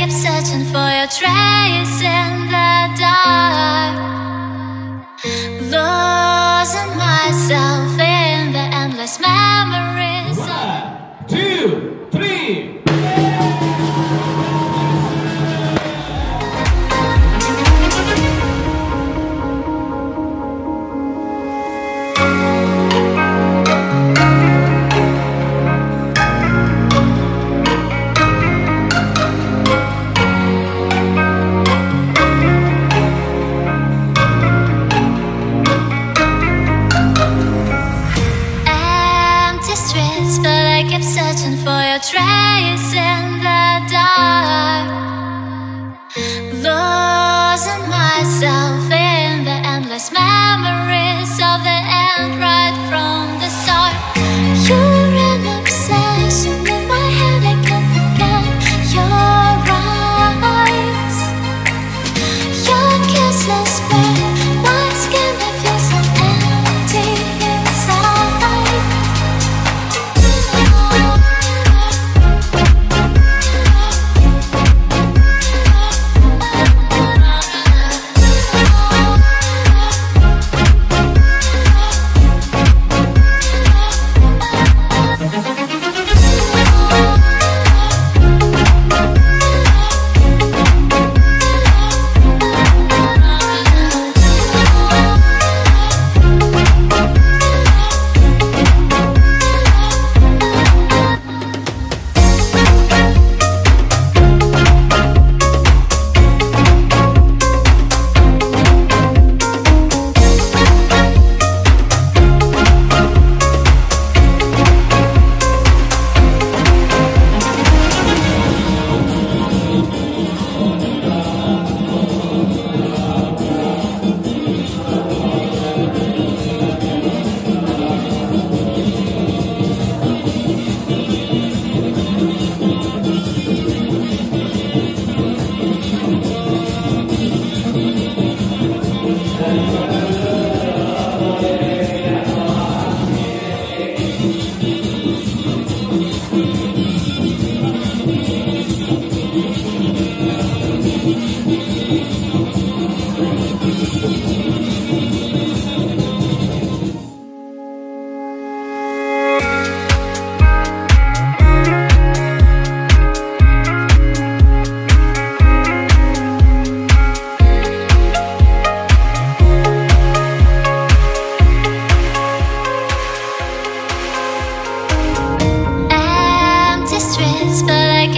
Searching for your trace in the dark, losing myself in the endless memories. 1, 2, 3. Searching for your trace in the dark, losing myself in the endless memories of the end right from the start. You're an obsession in my head, I can't forget your eyes. Your kisses burn my skin, I feel so empty inside.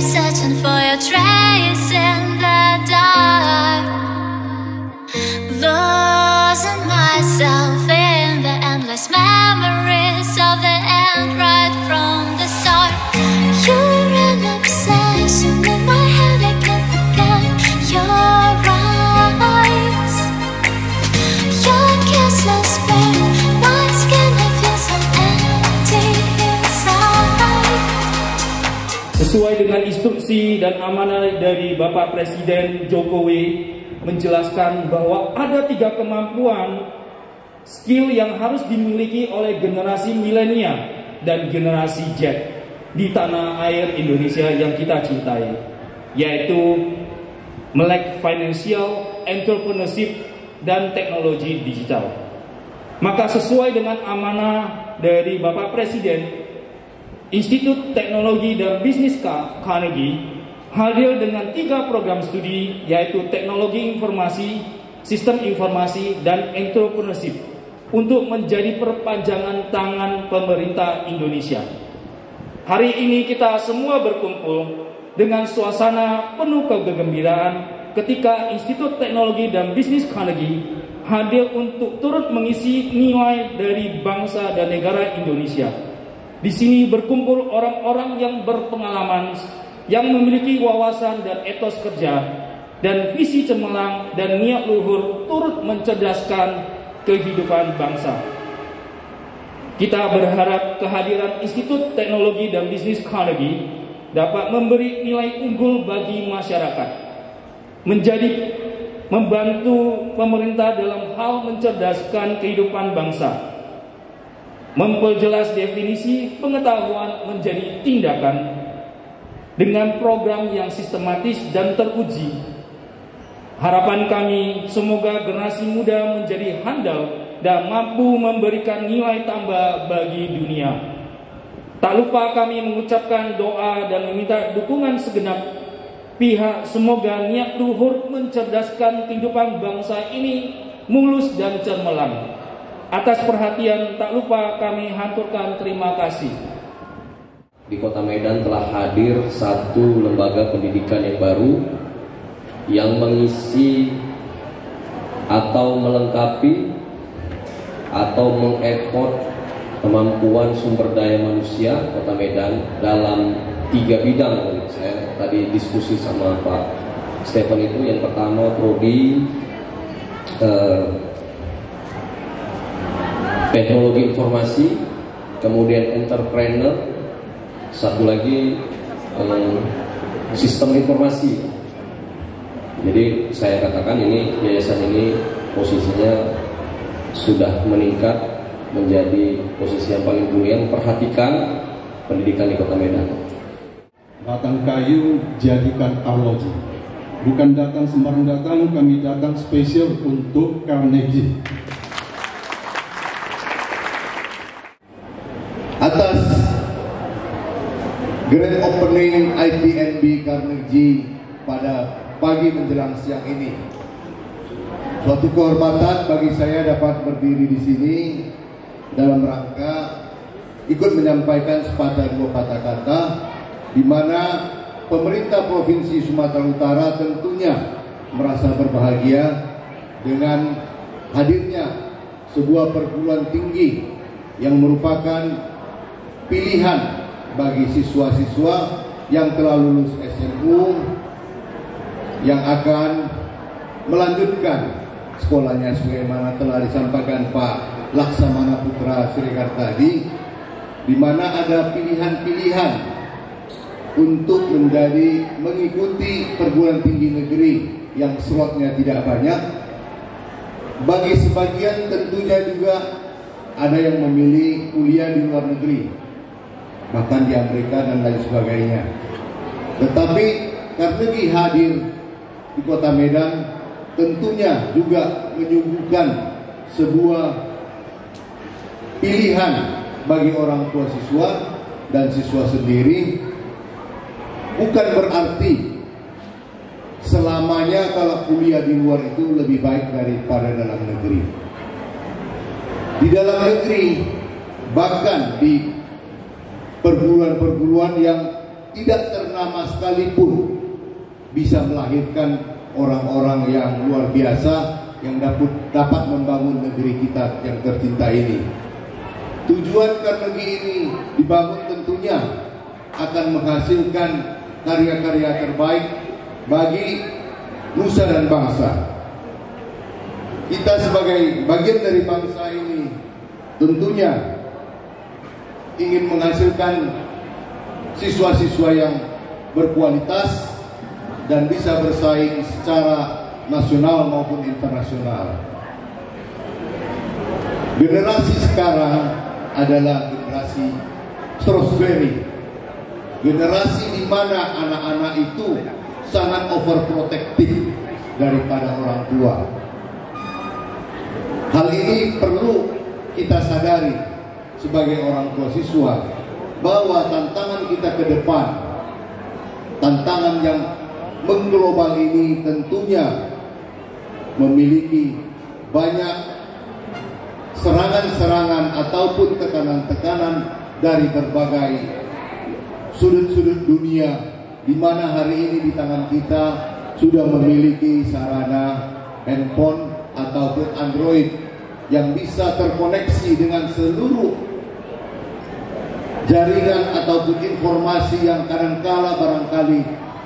Searching for your trace in the dark, losing myself in the endless memories of the end right from the start. You're an obsession in my head, I can't forget your eyes. Your kisses burn my skin, I feel so empty inside. Sesuai dengan instruksi dan amanah dari Bapak Presiden Jokowi menjelaskan bahwa ada 3 kemampuan skill yang harus dimiliki oleh generasi milenial dan generasi Z di tanah air Indonesia yang kita cintai, yaitu melek financial, entrepreneurship, dan teknologi digital. Maka sesuai dengan amanah dari Bapak Presiden, Institut Teknologi dan Bisnis Carnegie hadir dengan 3 program studi, yaitu Teknologi Informasi, Sistem Informasi, dan Entrepreneurship untuk menjadi perpanjangan tangan pemerintah Indonesia. Hari ini kita semua berkumpul dengan suasana penuh kegembiraan ketika Institut Teknologi dan Bisnis Carnegie hadir untuk turut mengisi nilai dari bangsa dan negara Indonesia. Di sini berkumpul orang-orang yang berpengalaman, yang memiliki wawasan dan etos kerja, dan visi cemerlang dan niat luhur turut mencerdaskan kehidupan bangsa. Kita berharap kehadiran Institut Teknologi dan Bisnis Carnegie dapat memberi nilai unggul bagi masyarakat, membantu pemerintah dalam hal mencerdaskan kehidupan bangsa, memperjelas definisi pengetahuan menjadi tindakan dengan program yang sistematis dan teruji. Harapan kami semoga generasi muda menjadi handal dan mampu memberikan nilai tambah bagi dunia. Tak lupa kami mengucapkan doa dan meminta dukungan segenap pihak, semoga niat luhur mencerdaskan kehidupan bangsa ini mulus dan cemerlang. Atas perhatian tak lupa kami haturkan terima kasih. Di Kota Medan telah hadir satu lembaga pendidikan yang baru yang mengisi atau melengkapi atau mengekspor kemampuan sumber daya manusia Kota Medan dalam 3 bidang. Saya tadi diskusi sama Pak Stephen itu, yang pertama prodi teknologi informasi, kemudian entrepreneur, satu lagi sistem informasi. Jadi saya katakan ini yayasan ini posisinya sudah meningkat menjadi posisi yang paling mulia memperhatikan pendidikan di Kota Medan. Batang kayu jadikan arloji. Bukan datang sembarang datang, kami datang spesial untuk Carnegie. Atas grand opening IPNB Carnegie pada pagi menjelang siang ini, suatu kehormatan bagi saya dapat berdiri di sini dalam rangka ikut menyampaikan sepatah dua patah kata, di mana pemerintah Provinsi Sumatera Utara tentunya merasa berbahagia dengan hadirnya sebuah perguruan tinggi yang merupakan pilihan bagi siswa-siswa yang telah lulus SMU yang akan melanjutkan sekolahnya sebagaimana telah disampaikan Pak Laksamana Putra Siregar tadi, di mana ada pilihan-pilihan untuk mengikuti perguruan tinggi negeri yang slotnya tidak banyak. Bagi sebagian tentunya juga ada yang memilih kuliah di luar negeri, bahkan di Amerika dan lain sebagainya. Tetapi Carnegie hadir di Kota Medan tentunya juga menyuguhkan sebuah pilihan bagi orang tua siswa dan siswa sendiri. Bukan berarti selamanya kalau kuliah di luar itu lebih baik daripada dalam negeri. Di dalam negeri, bahkan di perguruan-perguruan yang tidak ternama sekalipun, bisa melahirkan orang-orang yang luar biasa yang dapat membangun negeri kita yang tercinta ini. Tujuan Carnegie ini dibangun tentunya akan menghasilkan karya-karya terbaik bagi nusa dan bangsa. Kita sebagai bagian dari bangsa ini tentunya ingin menghasilkan siswa-siswa yang berkualitas dan bisa bersaing secara nasional maupun internasional. Generasi sekarang adalah generasi strawberry, generasi di mana anak-anak itu sangat overprotective daripada orang tua. Hal ini perlu kita sadari sebagai orang tua siswa, bahwa tantangan kita ke depan, tantangan yang mengglobal ini tentunya memiliki banyak serangan-serangan ataupun tekanan-tekanan dari berbagai sudut-sudut dunia, di mana hari ini di tangan kita sudah memiliki sarana handphone ataupun Android yang bisa terkoneksi dengan seluruh jaringan ataupun informasi yang kadangkala barangkali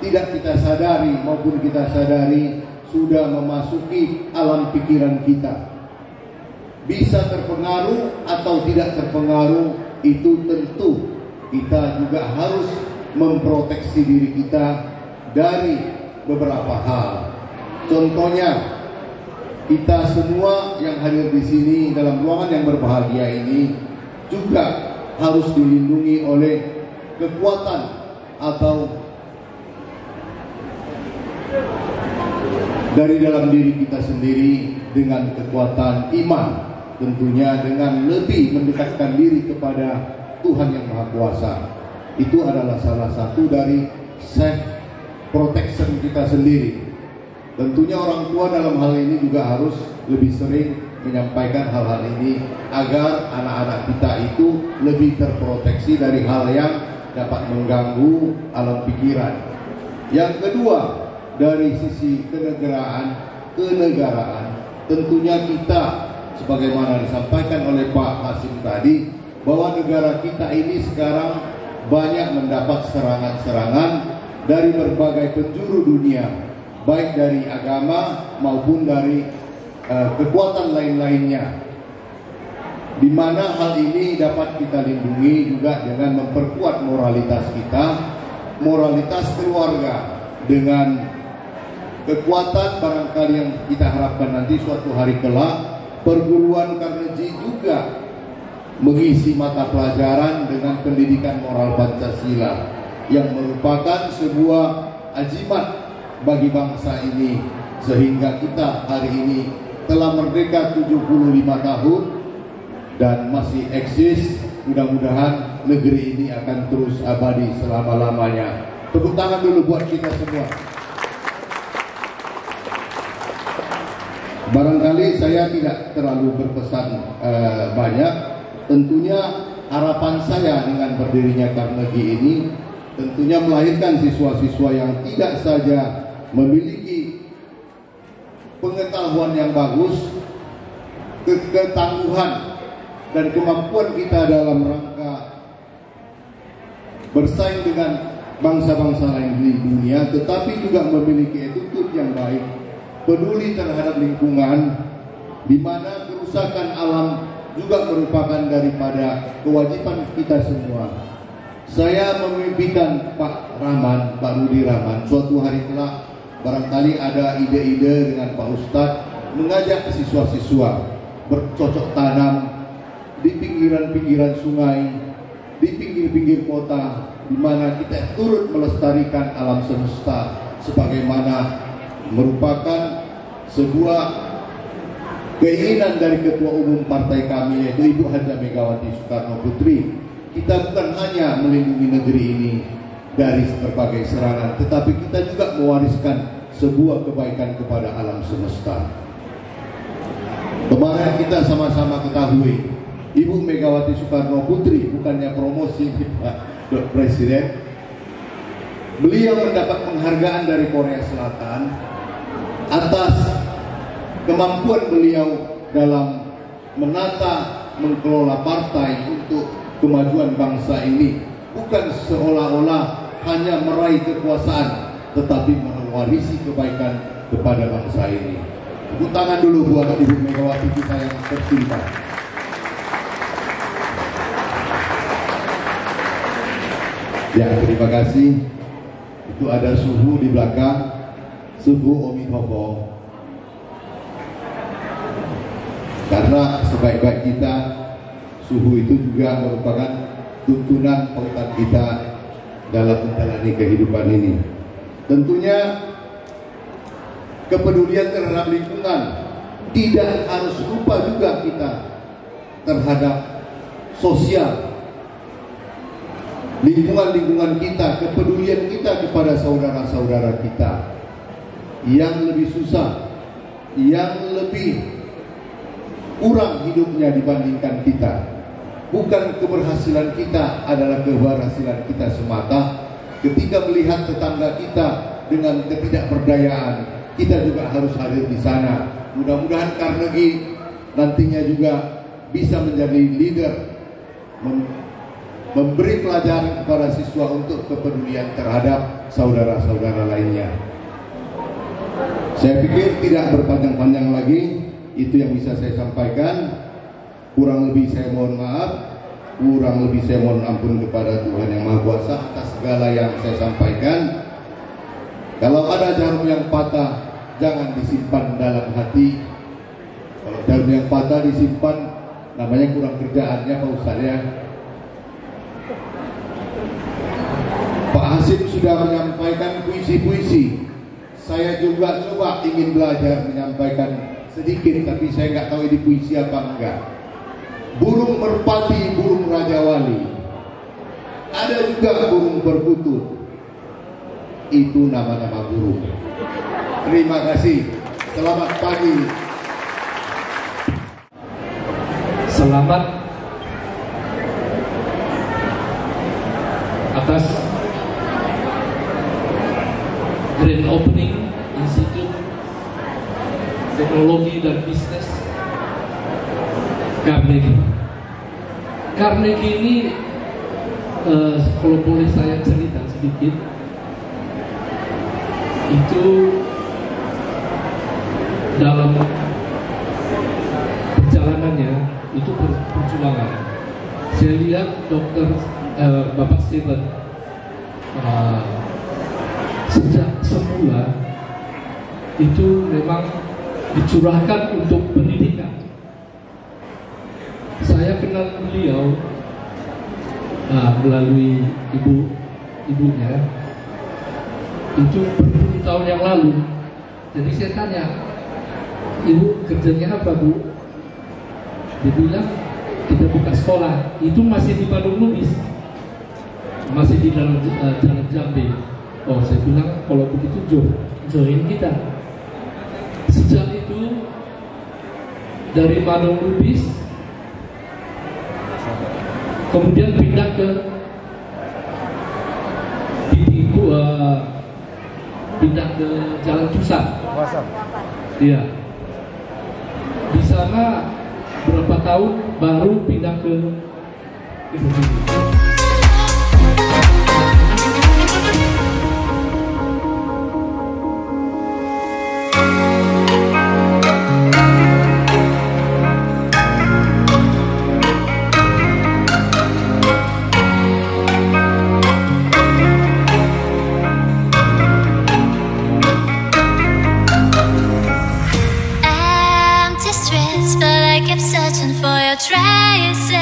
tidak kita sadari maupun kita sadari sudah memasuki alam pikiran kita. Bisa terpengaruh atau tidak terpengaruh, itu tentu kita juga harus memproteksi diri kita dari beberapa hal. Contohnya, kita semua yang hadir di sini dalam ruangan yang berbahagia ini juga harus dilindungi oleh kekuatan atau dari dalam diri kita sendiri dengan kekuatan iman, tentunya dengan lebih mendekatkan diri kepada Tuhan yang Maha Kuasa. Itu adalah salah satu dari self protection kita sendiri. Tentunya orang tua dalam hal ini juga harus lebih sering menyampaikan hal-hal ini agar anak-anak kita itu lebih terproteksi dari hal yang dapat mengganggu alam pikiran. Yang kedua, dari sisi kenegaraan, tentunya kita sebagaimana disampaikan oleh Pak Hasim tadi, bahwa negara kita ini sekarang banyak mendapat serangan-serangan dari berbagai penjuru dunia, baik dari agama maupun dari kekuatan lain-lainnya, di mana hal ini dapat kita lindungi juga dengan memperkuat moralitas kita, moralitas keluarga, dengan kekuatan barangkali yang kita harapkan nanti suatu hari kelak perguruan Carnegie juga mengisi mata pelajaran dengan pendidikan moral Pancasila yang merupakan sebuah ajimat bagi bangsa ini, sehingga kita hari ini telah merdeka 75 tahun dan masih eksis. Mudah-mudahan negeri ini akan terus abadi selama-lamanya. Tepuk tangan dulu buat kita semua. Barangkali saya tidak terlalu berpesan banyak. Tentunya harapan saya dengan berdirinya Carnegie ini tentunya melahirkan siswa-siswa yang tidak saja memiliki pengetahuan yang bagus, ketangguhan dan kemampuan kita dalam rangka bersaing dengan bangsa-bangsa lain di dunia, tetapi juga memiliki attitude yang baik, peduli terhadap lingkungan, di mana kerusakan alam juga merupakan daripada kewajiban kita semua. Saya memimpikan Pak Rudi Rahman, suatu hari kelak barangkali ada ide-ide dengan Pak Ustadz mengajak siswa-siswa bercocok tanam di pinggiran-pinggiran sungai, di pinggir-pinggir kota, di mana kita turut melestarikan alam semesta sebagaimana merupakan sebuah keinginan dari Ketua Umum Partai kami, yaitu Ibu Haja Megawati Soekarno Putri. Kita bukan hanya melindungi negeri ini dari berbagai serangan, tetapi kita juga mewariskan sebuah kebaikan kepada alam semesta. Kemarin kita sama-sama ketahui, Ibu Megawati Soekarno Putri, bukannya promosi Pak Presiden, beliau mendapat penghargaan dari Korea Selatan atas kemampuan beliau dalam menata, mengelola partai untuk kemajuan bangsa ini, bukan seolah-olah hanya meraih kekuasaan, tetapi mewarisi kebaikan kepada bangsa ini. Tepuk tangan dulu buat Ibu Megawati kita yang tercinta. Ya, terima kasih. Itu ada suhu di belakang, suhu Omitobo. Karena sebaik-baik kita, suhu itu juga merupakan tuntunan pautan kita dalam menjalani kehidupan ini. Tentunya kepedulian terhadap lingkungan, tidak harus lupa juga kita terhadap sosial. Lingkungan-lingkungan kita, kepedulian kita kepada saudara-saudara kita yang lebih susah, yang lebih kurang hidupnya dibandingkan kita. Bukan keberhasilan kita adalah keberhasilan kita semata. Ketika melihat tetangga kita dengan ketidakberdayaan, kita juga harus hadir di sana. Mudah-mudahan Carnegie nantinya juga bisa menjadi leader, memberi pelajaran kepada siswa untuk kepedulian terhadap saudara-saudara lainnya. Saya pikir tidak berpanjang-panjang lagi, itu yang bisa saya sampaikan. Kurang lebih saya mohon maaf, kurang lebih saya mohon ampun kepada Tuhan Yang Maha Kuasa atas segala yang saya sampaikan. Kalau ada jarum yang patah, jangan disimpan dalam hati. Kalau jarum yang patah disimpan, namanya kurang kerjaannya Pak Ustadz ya. Pak Hasim sudah menyampaikan puisi-puisi. Saya juga coba ingin belajar menyampaikan sedikit, tapi saya nggak tahu ini puisi apa enggak. Burung merpati, burung Raja Wali. Ada juga burung perkutut. Itu nama-nama burung. Terima kasih. Selamat pagi. Selamat atas Grand Opening Institut Teknologi dan Bisnis Carnegie. Carnegie ini kalau boleh saya cerita sedikit, itu dalam perjalanannya itu perjuangan. Saya lihat Bapak Stephen sejak semula itu memang dicurahkan untuk pendidikan. Saya kenal beliau melalui ibunya itu berpuluh tahun yang lalu. Jadi saya tanya, ibu kerjanya apa bu? Dia bilang kita buka sekolah. Itu masih di Bandung Lubis, masih di dalam Jalan Jambi. Oh, saya bilang kalau begitu join kita. Sejak itu dari Bandung Lubis kemudian pindah ke Jalan Pusat. Iya. Di sana berapa tahun baru pindah ke Indonesia. Empty streets, but I kept searching for your traces.